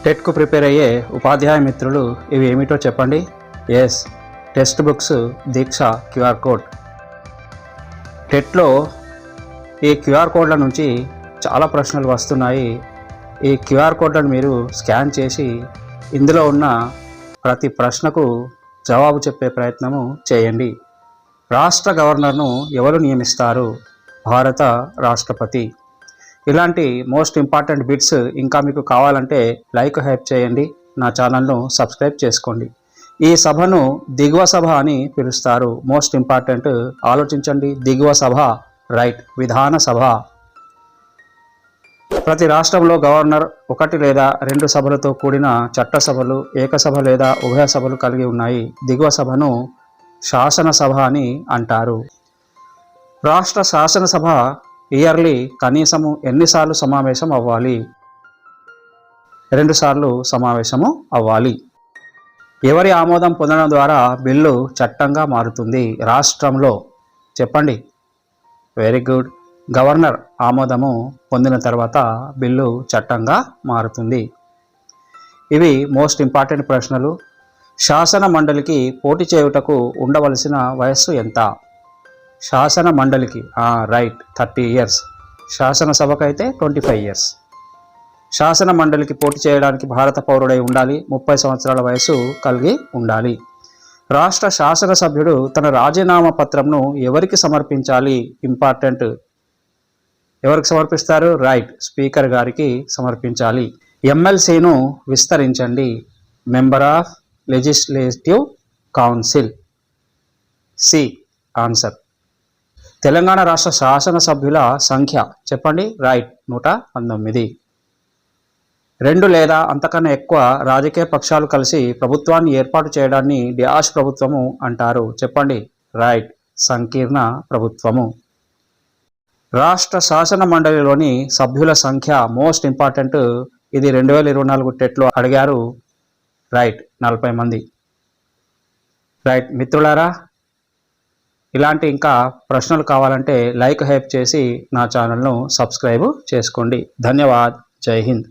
టెట్కు prepare అయ్యే ఉపాధ్యాయ మిత్రులు ఇవి ఏమిటో చెప్పండి. ఎస్, టెక్స్ట్ బుక్స్, దీక్ష, క్యూఆర్ కోడ్. టెట్లో ఈ క్యూఆర్ కోడ్ల నుంచి చాలా ప్రశ్నలు వస్తున్నాయి. ఈ క్యూఆర్ కోడ్లను మీరు స్కాన్ చేసి ఇందులో ఉన్న ప్రతి ప్రశ్నకు జవాబు చెప్పే ప్రయత్నము చేయండి. రాష్ట్ర గవర్నర్ను ఎవరు నియమిస్తారు? భారత రాష్ట్రపతి. ఇలాంటి మోస్ట్ ఇంపార్టెంట్ బిట్స్ ఇంకా మీకు కావాలంటే లైక్ హైప్ చేయండి, నా ఛానల్ను సబ్స్క్రైబ్ చేసుకోండి. ఈ సభను దిగువ సభ అని పిలుస్తారు. మోస్ట్ ఇంపార్టెంట్, ఆలోచించండి. దిగువ సభ, రైట్. విధాన సభ. ప్రతి రాష్ట్రంలో గవర్నర్ ఒకటి లేదా రెండు సభలతో కూడిన చట్టసభలు, ఏకసభ లేదా ఉభయ సభలు కలిగి ఉన్నాయి. దిగువ సభను శాసనసభ అని అంటారు. రాష్ట్ర శాసనసభ ఇయర్లీ కనీసము ఎన్నిసార్లు సమావేశం అవ్వాలి? 2 సార్లు సమావేశము అవ్వాలి. ఎవరి ఆమోదం పొందడం ద్వారా బిల్లు చట్టంగా మారుతుంది? రాష్ట్రంలో. చెప్పండి. Very good. గవర్నర్ ఆమోదము పొందిన తర్వాత బిల్లు చట్టంగా మారుతుంది. ఇవి మోస్ట్ ఇంపార్టెంట్ ప్రశ్నలు. శాసన మండలికి పోటీ చేయుటకు ఉండవలసిన వయస్సు ఎంత? శాసన మండలికి రైట్ 30 years. శాసనసభకైతే 25 years. శాసన మండలికి పోటీ చేయడానికి భారత పౌరుడై ఉండాలి. 30 సంవత్సరాల వయసు కలిగి ఉండాలి. రాష్ట్ర శాసనసభ్యుడు తన రాజీనామా పత్రంను ఎవరికి సమర్పించాలి? ఇంపార్టెంట్. ఎవరికి సమర్పిస్తారు? రైట్, స్పీకర్ గారికి సమర్పించాలి. ఎమ్మెల్సీను విస్తరించండి. Member of legislative council. C answer. Telangana రాష్ట్ర శాసనసభ్యుల సంఖ్య చెప్పండి. రైట్, 119. 2 లేదా అంతకన్నా ఎక్కువ రాజకీయ పక్షాలు కలిసి ప్రభుత్వాన్ని ఏర్పాటు చేయడాన్ని డ్యాష్ ప్రభుత్వము అంటారు. చెప్పండి. రైట్, సంకీర్ణ ప్రభుత్వము. రాష్ట్ర శాసన మండలిలోని సభ్యుల సంఖ్య మోస్ట్ ఇంపార్టెంట్. ఇది 2024 టెట్లో అడిగారు. రైట్, 40 మంది. రైట్ మిత్రులారా, ఇలాంటి ఇంకా ప్రశ్నలు కావాలంటే లైక్ హైప్ చేసి నా ఛానల్ను సబ్స్క్రైబ్ చేసుకోండి. ధన్యవాద్. జై హింద్.